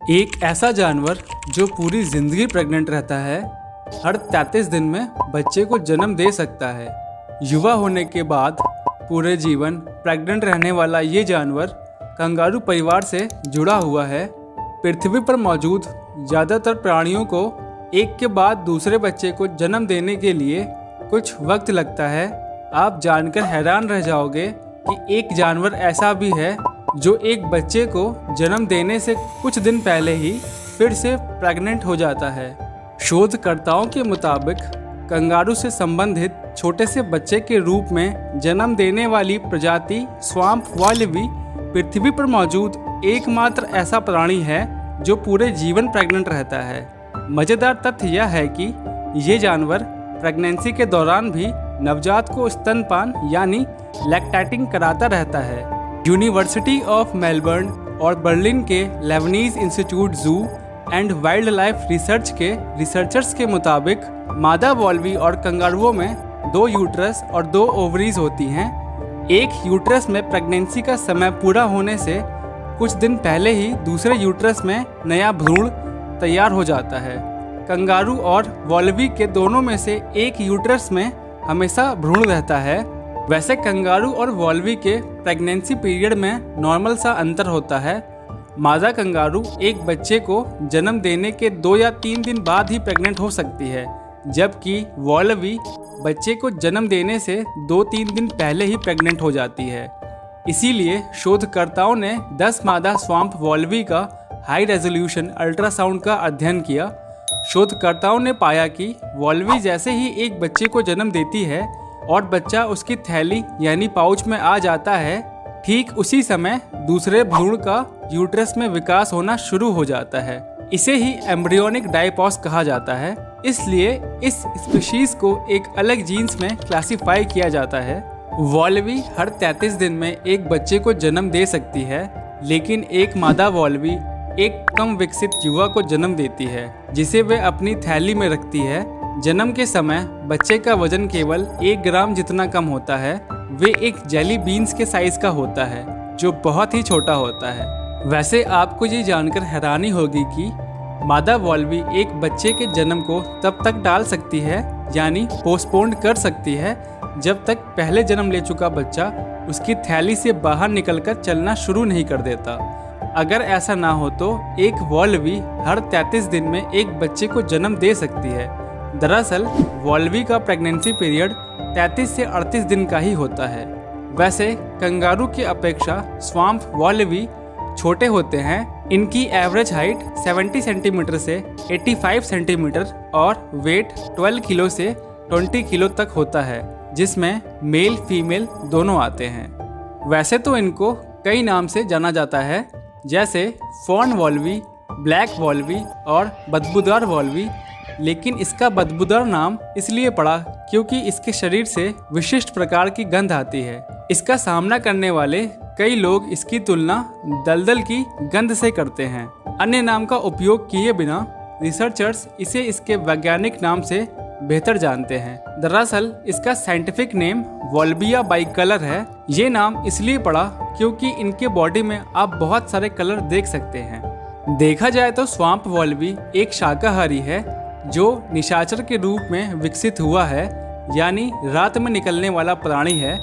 एक ऐसा जानवर जो पूरी जिंदगी प्रेग्नेंट रहता है, हर 33 दिन में बच्चे को जन्म दे सकता है। युवा होने के बाद पूरे जीवन प्रेग्नेंट रहने वाला ये जानवर कंगारू परिवार से जुड़ा हुआ है। पृथ्वी पर मौजूद ज़्यादातर प्राणियों को एक के बाद दूसरे बच्चे को जन्म देने के लिए कुछ वक्त लगता है। आप जानकर हैरान रह जाओगे कि एक जानवर ऐसा भी है जो एक बच्चे को जन्म देने से कुछ दिन पहले ही फिर से प्रेग्नेंट हो जाता है। शोधकर्ताओं के मुताबिक कंगारू से संबंधित छोटे से बच्चे के रूप में जन्म देने वाली प्रजाति स्वाम्प वाल्वी पृथ्वी पर मौजूद एकमात्र ऐसा प्राणी है जो पूरे जीवन प्रेग्नेंट रहता है। मज़ेदार तथ्य यह है कि ये जानवर प्रेगनेंसी के दौरान भी नवजात को स्तनपान यानी लैक्टेटिंग कराता रहता है। यूनिवर्सिटी ऑफ मेलबर्न और बर्लिन के लेबनीज इंस्टीट्यूट जू एंड वाइल्ड लाइफ रिसर्च के रिसर्चर्स के मुताबिक मादा वॉल्वी और कंगारुओं में 2 यूट्रस और 2 ओवरीज होती हैं। एक यूट्रस में प्रेगनेंसी का समय पूरा होने से कुछ दिन पहले ही दूसरे यूट्रस में नया भ्रूण तैयार हो जाता है। कंगारू और वॉल्वी के दोनों में से एक यूट्रस में हमेशा भ्रूण रहता है। वैसे कंगारू और वॉल्वी के प्रेगनेंसी पीरियड में नॉर्मल सा अंतर होता है। मादा कंगारू एक बच्चे को जन्म देने के 2 या 3 दिन बाद ही प्रेग्नेंट हो सकती है, जबकि वॉल्वी बच्चे को जन्म देने से 2-3 दिन पहले ही प्रेग्नेंट हो जाती है। इसीलिए शोधकर्ताओं ने 10 मादा स्वाम्प वॉल्वी का हाई रेजोल्यूशन अल्ट्रासाउंड का अध्ययन किया। शोधकर्ताओं ने पाया कि वॉल्वी जैसे ही एक बच्चे को जन्म देती है और बच्चा उसकी थैली यानी पाउच में आ जाता है, ठीक उसी समय दूसरे भ्रूण का यूट्रस में विकास होना शुरू हो जाता है। इसे ही एम्ब्रियोनिक डायपॉज कहा जाता है। इसलिए इस स्पीशीज को एक अलग जीन्स में क्लासिफाई किया जाता है। वॉल्वी हर 33 दिन में एक बच्चे को जन्म दे सकती है, लेकिन एक मादा वॉल्वी एक कम विकसित युवा को जन्म देती है, जिसे वे अपनी थैली में रखती है। जन्म के समय बच्चे का वजन केवल 1 ग्राम जितना कम होता है। वे एक जेली बीन्स के साइज का होता है, जो बहुत ही छोटा होता है। वैसे आपको ये जानकर हैरानी होगी कि मादा वॉल्वी एक बच्चे के जन्म को तब तक टाल सकती है, यानी पोस्टपोन कर सकती है, जब तक पहले जन्म ले चुका बच्चा उसकी थैली से बाहर निकलकर चलना शुरू नहीं कर देता। अगर ऐसा ना हो तो एक वॉल्वी हर 33 दिन में एक बच्चे को जन्म दे सकती है। दरअसल वॉल्वी का प्रेगनेंसी पीरियड 33 से 38 दिन का ही होता है। वैसे कंगारू की अपेक्षा स्वाम्प वॉल्वी छोटे होते हैं। इनकी एवरेज हाइट 70 सेंटीमीटर से 85 सेंटीमीटर और वेट 12 किलो से 20 किलो तक होता है, जिसमें मेल फीमेल दोनों आते हैं। वैसे तो इनको कई नाम से जाना जाता है, जैसे फॉर्न वॉल्वी, ब्लैक वॉल्वी और बदबूदार वॉल्वी, लेकिन इसका बदबूदार नाम इसलिए पड़ा क्योंकि इसके शरीर से विशिष्ट प्रकार की गंध आती है। इसका सामना करने वाले कई लोग इसकी तुलना दलदल की गंध से करते हैं। अन्य नाम का उपयोग किए बिना रिसर्चर्स इसे इसके वैज्ञानिक नाम से बेहतर जानते हैं। दरअसल इसका साइंटिफिक नेम वॉल्बिया बाइकलर है। ये नाम इसलिए पड़ा क्योंकि इनके बॉडी में आप बहुत सारे कलर देख सकते हैं। देखा जाए तो स्वाम्प वॉल्वी एक शाकाहारी है जो निशाचर के रूप में विकसित हुआ है, यानी रात में निकलने वाला प्राणी है।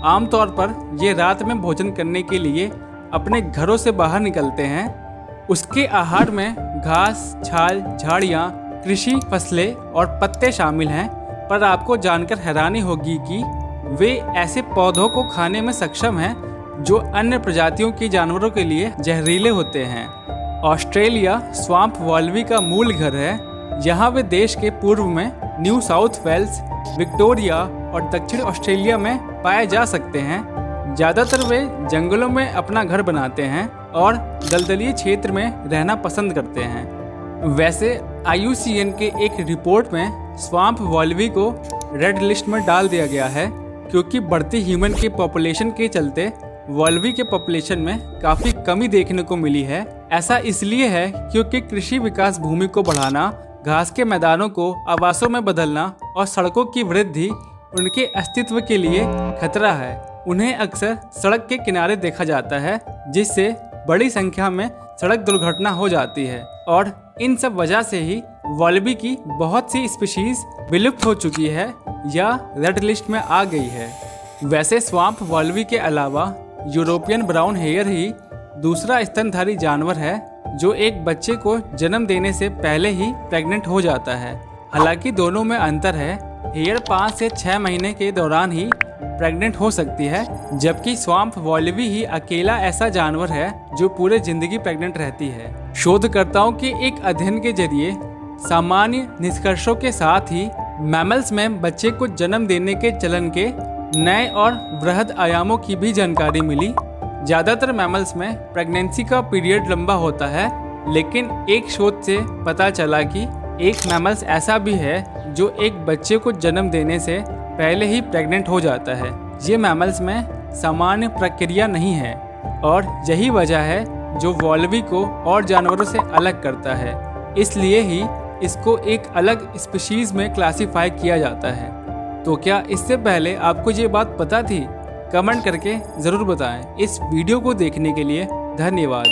आमतौर पर ये रात में भोजन करने के लिए अपने घरों से बाहर निकलते हैं। उसके आहार में घास, छाल, झाड़ियाँ, कृषि फसलें और पत्ते शामिल हैं। पर आपको जानकर हैरानी होगी कि वे ऐसे पौधों को खाने में सक्षम हैं जो अन्य प्रजातियों के जानवरों के लिए जहरीले होते हैं। ऑस्ट्रेलिया स्वाम्प वॉल्वी का मूल घर है। यहाँ वे देश के पूर्व में न्यू साउथ वेल्स, विक्टोरिया और दक्षिण ऑस्ट्रेलिया में पाए जा सकते हैं। ज़्यादातर वे जंगलों में अपना घर बनाते हैं और दलदली क्षेत्र में रहना पसंद करते हैं। वैसे IUCN के एक रिपोर्ट में स्वाम्प वॉल्वी को रेड लिस्ट में डाल दिया गया है, क्योंकि बढ़ती ह्यूमन की पॉपुलेशन के चलते वॉल्वी के पॉपुलेशन में काफ़ी कमी देखने को मिली है। ऐसा इसलिए है क्योंकि कृषि विकास भूमि को बढ़ाना, घास के मैदानों को आवासों में बदलना और सड़कों की वृद्धि उनके अस्तित्व के लिए खतरा है। उन्हें अक्सर सड़क के किनारे देखा जाता है, जिससे बड़ी संख्या में सड़क दुर्घटना हो जाती है और इन सब वजह से ही वॉलबी की बहुत सी स्पीशीज विलुप्त हो चुकी है या रेड लिस्ट में आ गई है। वैसे स्वाम्प वॉलबी के अलावा यूरोपियन ब्राउन हेयर ही दूसरा स्तनधारी जानवर है जो एक बच्चे को जन्म देने से पहले ही प्रेग्नेंट हो जाता है। हालांकि दोनों में अंतर है, हेयर 5 से 6 महीने के दौरान ही प्रेग्नेंट हो सकती है, जबकि स्वाम्प वॉलबी ही अकेला ऐसा जानवर है जो पूरे जिंदगी प्रेग्नेंट रहती है। शोधकर्ताओं के एक अध्ययन के जरिए सामान्य निष्कर्षों के साथ ही मैमल्स में बच्चे को जन्म देने के चलन के नए और वृहद आयामों की भी जानकारी मिली। ज़्यादातर मैमल्स में प्रेगनेंसी का पीरियड लंबा होता है, लेकिन एक शोध से पता चला कि एक मैमल्स ऐसा भी है जो एक बच्चे को जन्म देने से पहले ही प्रेग्नेंट हो जाता है। ये मैमल्स में सामान्य प्रक्रिया नहीं है और यही वजह है जो वॉलबी को और जानवरों से अलग करता है। इसलिए ही इसको एक अलग स्पीशीज में क्लासिफाई किया जाता है। तो क्या इससे पहले आपको ये बात पता थी? कमेंट करके ज़रूर बताएं। इस वीडियो को देखने के लिए धन्यवाद।